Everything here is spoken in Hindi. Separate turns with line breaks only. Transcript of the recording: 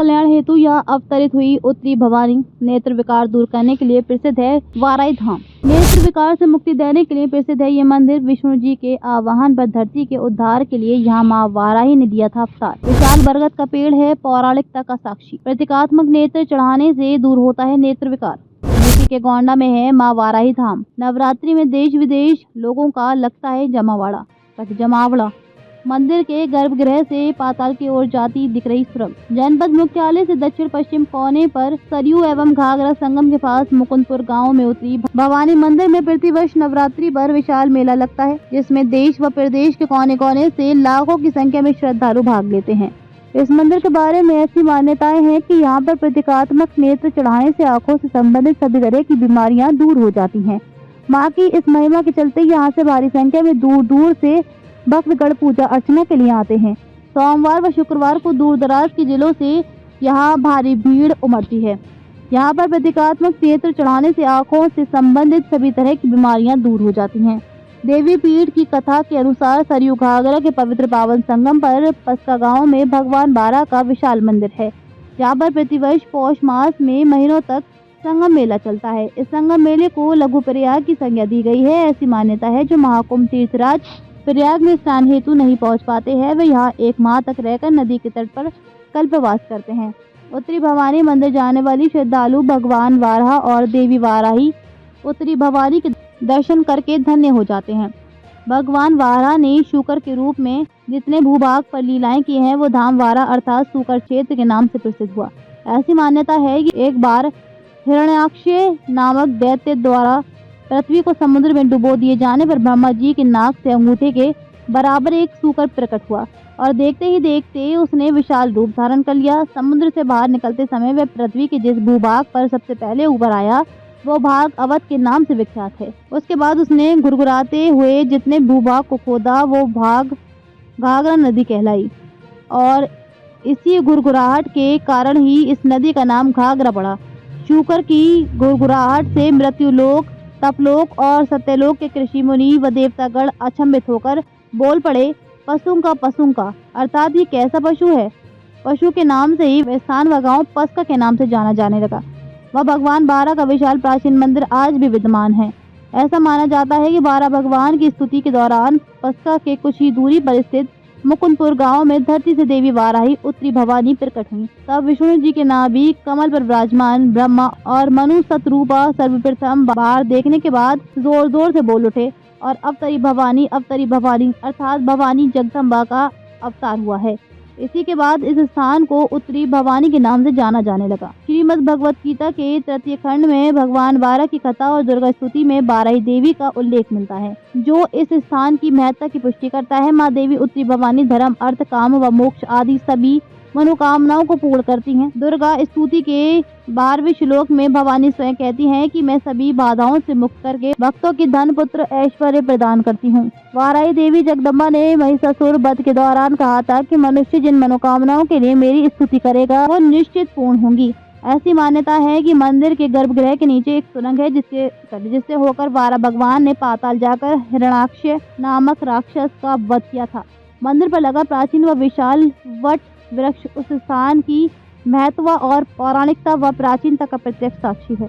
कल्याण हेतु यहाँ अवतरित हुई उत्तरी भवानी नेत्र विकार दूर करने के लिए प्रसिद्ध है। वाराही धाम नेत्र विकार से मुक्ति देने के लिए प्रसिद्ध है। ये मंदिर विष्णु जी के आवाहन पर धरती के उद्धार के लिए यहाँ माँ वाराही ने दिया था अवतार। विशाल बरगद का पेड़ है पौराणिकता का साक्षी। प्रतीकात्मक नेत्र चढ़ाने से दूर होता है नेत्र विकार। यूपी के गोंडा में है माँ वाराही धाम। नवरात्रि में देश विदेश लोगों का लगता है जमावड़ा। मंदिर के गर्भगृह से पाताल की ओर जाती दिख रही सुरंग। जनपद मुख्यालय से दक्षिण पश्चिम कोने पर सरयू एवं घाघरा संगम के पास मुकुंदपुर गांव में उत्तरी भवानी मंदिर में प्रतिवर्ष नवरात्रि पर विशाल मेला लगता है, जिसमें देश व प्रदेश के कोने कोने से लाखों की संख्या में श्रद्धालु भाग लेते हैं। इस मंदिर के बारे में ऐसी मान्यताएं हैं कि यहाँ पर प्रतीकात्मक नेत्र चढ़ाने से आंखों से संबंधित सभी तरह की बीमारियां दूर हो जाती हैं। माँ की इस महिमा के चलते यहाँ से भारी संख्या में दूर दूर से भक्तगण पूजा अर्चना के लिए आते हैं। सोमवार व शुक्रवार को दूर दराज के जिलों से यहाँ भारी भीड़ उमड़ती है। यहाँ पर प्रतीकात्मक नेत्र चढ़ाने से आंखों से संबंधित सभी तरह की बीमारियां दूर हो जाती हैं। देवी पीठ की कथा के अनुसार सरयू घाघरा के पवित्र पावन संगम पर पस्का गांव में भगवान बारा का विशाल मंदिर है, जहाँ पर प्रतिवर्ष पौष मास में महीनों तक संगम मेला चलता है। इस संगम मेले को लघु प्रयाग की संज्ञा दी गई है। ऐसी मान्यता है जो महाकुंभ तीर्थराज प्रयाग में स्नान हेतु नहीं पहुंच पाते हैं, वे यहाँ एक माह तक रहकर नदी के तट पर कल्पवास करते हैं। उत्तरी भवानी मंदिर जाने वाली श्रद्धालु भगवान वाराह और देवी वाराही उत्तरी भवानी के दर्शन करके धन्य हो जाते हैं। भगवान वाराह ने शूकर के रूप में जितने भूभाग पर लीलाएं की हैं, वो धाम वारा अर्थात शूकर क्षेत्र के नाम से प्रसिद्ध हुआ। ऐसी मान्यता है कि एक बार हिरण्याक्ष नामक दैत्य द्वारा पृथ्वी को समुद्र में डुबो दिए जाने पर ब्रह्मा जी के नाक से अंगूठे के बराबर एक शूकर प्रकट हुआ और देखते ही देखते उसने विशाल रूप धारण कर लिया। समुद्र से बाहर निकलते समय वह पृथ्वी के जिस भूभाग पर सबसे पहले ऊपर आया, वो भाग अवध के नाम से विख्यात है। उसके बाद उसने गुरगुराते हुए जितने भूभाग को खोदा, वो भाग घाघरा नदी कहलाई और इसी गुरगुराहट के कारण ही इस नदी का नाम घाघरा पड़ा। शूकर की गुरगुराहट से मृत्युलोक, तपलोक और सत्यलोक के कृषि मुनि व देवतागण अचंभित होकर बोल पड़े, पशुंका अर्थात ये कैसा पशु है। पशु के नाम से ही वह स्थान व गाँव पस्का के नाम से जाना जाने लगा। वह भगवान बारा का विशाल प्राचीन मंदिर आज भी विद्यमान है। ऐसा माना जाता है कि बारा भगवान की स्तुति के दौरान पस्का के कुछ ही दूरी पर स्थित मुकुंदपुर गांव में धरती से देवी वाराही उत्तरी भवानी प्रकट हुई। तब विष्णु जी के नाभि कमल पर विराजमान ब्रह्मा और मनु सतरूपा सर्वप्रथम बार देखने के बाद जोर जोर से बोल उठे और अवतरी भवानी अर्थात भवानी जगदम्बा का अवतार हुआ है। इसी के बाद इस स्थान को उत्तरी भवानी के नाम से जाना जाने लगा। श्रीमद् भगवत गीता के तृतीय खंड में भगवान बारा की कथा और दुर्गा स्तुति में बाराही देवी का उल्लेख मिलता है, जो इस स्थान की महत्ता की पुष्टि करता है। माँ देवी उत्तरी भवानी धर्म, अर्थ, काम व मोक्ष आदि सभी मनोकामनाओं को पूर्ण करती हैं। दुर्गा स्तुति के 12वें श्लोक में भवानी स्वयं कहती हैं कि मैं सभी बाधाओं से मुक्त करके भक्तों की धन, पुत्र, ऐश्वर्य प्रदान करती हूँ। वाराही देवी जगदम्बा ने महिषासुर वध के दौरान कहा था कि मनुष्य जिन मनोकामनाओं के लिए मेरी स्तुति करेगा वो निश्चित पूर्ण होंगी। ऐसी मान्यता है कि मंदिर के गर्भगृह के नीचे एक सुरंग है, जिससे होकर वारा भगवान ने पाताल जाकर हिरण्याक्ष नामक राक्षस का वध किया था। मंदिर पर लगा प्राचीन व विशाल वट वृक्ष उस स्थान की महत्व और पौराणिकता व प्राचीनता का प्रत्यक्ष साक्षी है।